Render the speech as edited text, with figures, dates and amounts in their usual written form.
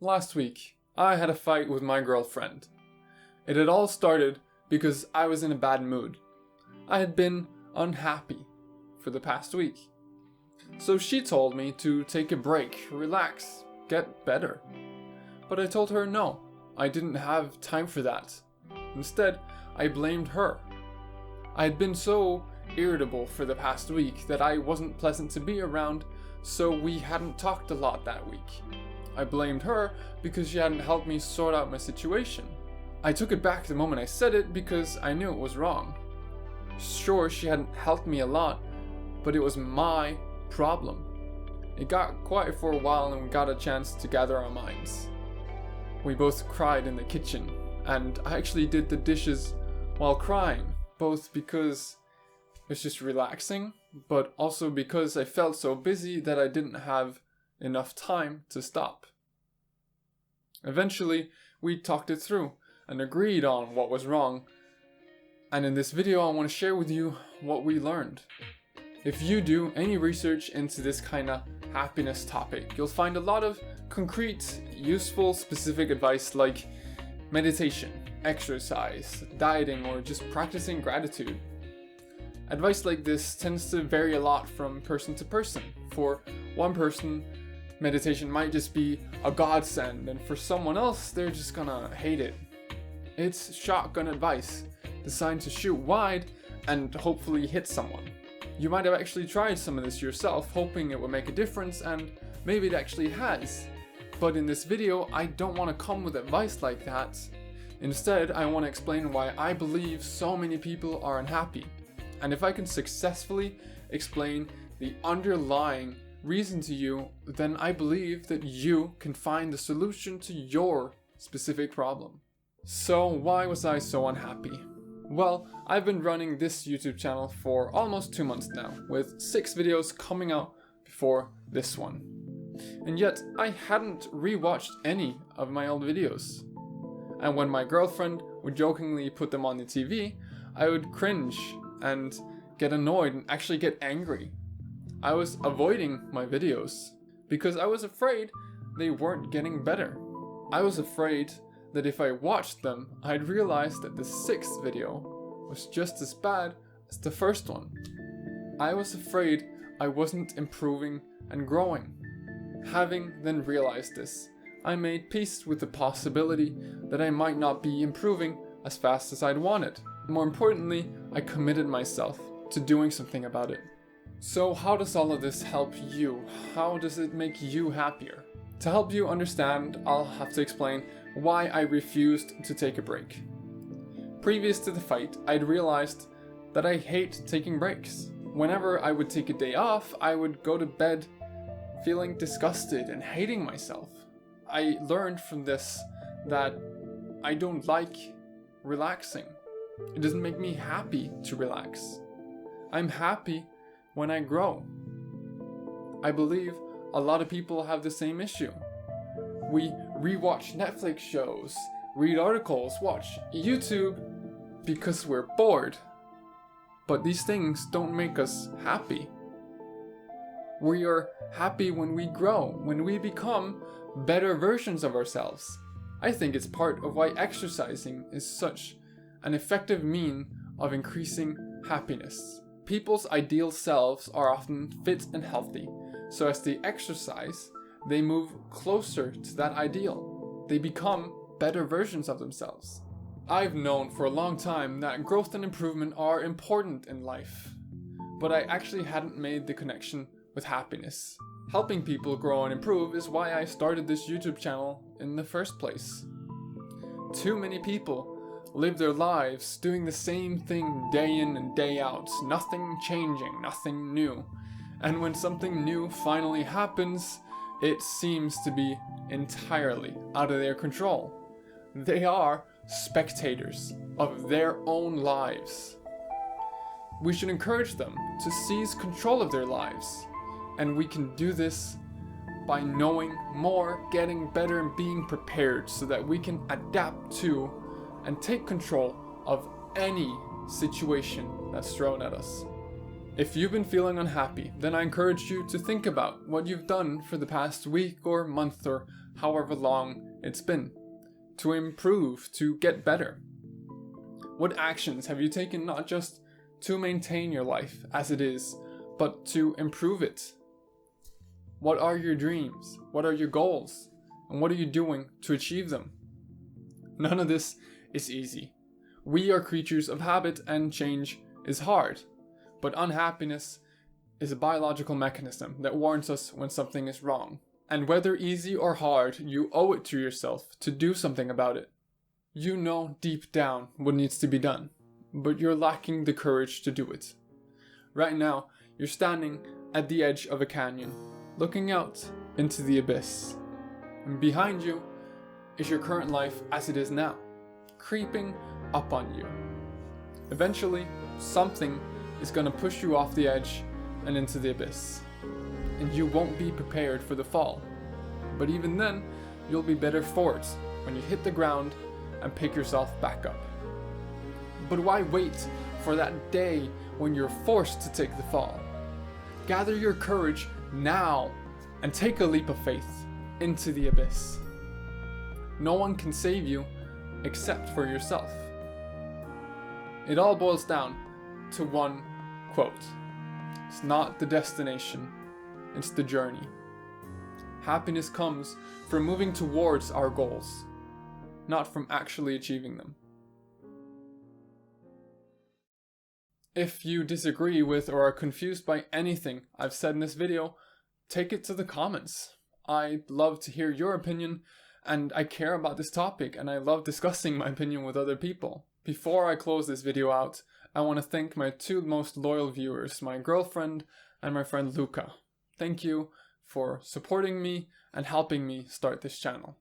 Last week, I had a fight with my girlfriend. It had all started because I was in a bad mood. I had been unhappy for the past week. So she told me to take a break, relax, get better. But I told her no, I didn't have time for that. Instead, I blamed her. I had been so irritable for the past week that I wasn't pleasant to be around, so we hadn't talked a lot that week. I blamed her because she hadn't helped me sort out my situation. I took it back the moment I said it because I knew it was wrong. Sure, she hadn't helped me a lot, but it was my problem. It got quiet for a while and we got a chance to gather our minds. We both cried in the kitchen, and I actually did the dishes while crying, both because it was just relaxing, but also because I felt so busy that I didn't have enough time to stop. Eventually, we talked it through and agreed on what was wrong, and in this video I want to share with you what we learned. If you do any research into this kind of happiness topic, you'll find a lot of concrete, useful, specific advice like meditation, exercise, dieting, or just practicing gratitude. Advice like this tends to vary a lot from person to person. For one person, meditation might just be a godsend, and for someone else, they're just gonna hate it. It's shotgun advice, designed to shoot wide and hopefully hit someone. You might have actually tried some of this yourself, hoping it would make a difference, and maybe it actually has. But in this video, I don't want to come with advice like that. Instead, I want to explain why I believe so many people are unhappy. And if I can successfully explain the underlying reason to you, then I believe that you can find the solution to your specific problem. So why was I so unhappy? Well, I've been running this YouTube channel for almost 2 months now, with 6 videos coming out before this one. And yet, I hadn't rewatched any of my old videos. And when my girlfriend would jokingly put them on the TV, I would cringe and get annoyed and actually get angry. I was avoiding my videos because I was afraid they weren't getting better. I was afraid that if I watched them, I'd realize that the 6th video was just as bad as the first one. I was afraid I wasn't improving and growing. Having then realized this, I made peace with the possibility that I might not be improving as fast as I'd wanted. More importantly, I committed myself to doing something about it. So how does all of this help you? How does it make you happier? To help you understand, I'll have to explain why I refused to take a break. Previous to the fight, I'd realized that I hate taking breaks. Whenever I would take a day off, I would go to bed feeling disgusted and hating myself. I learned from this that I don't like relaxing. It doesn't make me happy to relax. I'm happy when I grow. I believe a lot of people have the same issue. We rewatch Netflix shows, read articles, watch YouTube because we're bored. But these things don't make us happy. We are happy when we grow, when we become better versions of ourselves. I think it's part of why exercising is such an effective means of increasing happiness. People's ideal selves are often fit and healthy, so as they exercise, they move closer to that ideal. They become better versions of themselves. I've known for a long time that growth and improvement are important in life, but I actually hadn't made the connection with happiness. Helping people grow and improve is why I started this YouTube channel in the first place. Too many people live their lives doing the same thing day in and day out, nothing changing, nothing new. And when something new finally happens, it seems to be entirely out of their control. They are spectators of their own lives. We should encourage them to seize control of their lives. And we can do this by knowing more, getting better, and being prepared so that we can adapt to and take control of any situation that's thrown at us. If you've been feeling unhappy, then I encourage you to think about what you've done for the past week or month or however long it's been, to improve, to get better? What actions have you taken not just to maintain your life as it is, but to improve it? What are your dreams? What are your goals? And what are you doing to achieve them? None of this is easy. We are creatures of habit and change is hard, but unhappiness is a biological mechanism that warns us when something is wrong. And whether easy or hard, you owe it to yourself to do something about it. You know deep down what needs to be done, but you're lacking the courage to do it. Right now, you're standing at the edge of a canyon, looking out into the abyss. And behind you is your current life as it is now, creeping up on you. Eventually, something is going to push you off the edge and into the abyss. And you won't be prepared for the fall. But even then, you'll be better for it when you hit the ground and pick yourself back up. But why wait for that day when you're forced to take the fall? Gather your courage now and take a leap of faith into the abyss. No one can save you except for yourself. It all boils down to one quote. It's not the destination, it's the journey. Happiness comes from moving towards our goals, not from actually achieving them. If you disagree with or are confused by anything I've said in this video, take it to the comments. I'd love to hear your opinion, and I care about this topic, and I love discussing my opinion with other people. Before I close this video out, I want to thank my two most loyal viewers, my girlfriend and my friend Luca. Thank you for supporting me and helping me start this channel.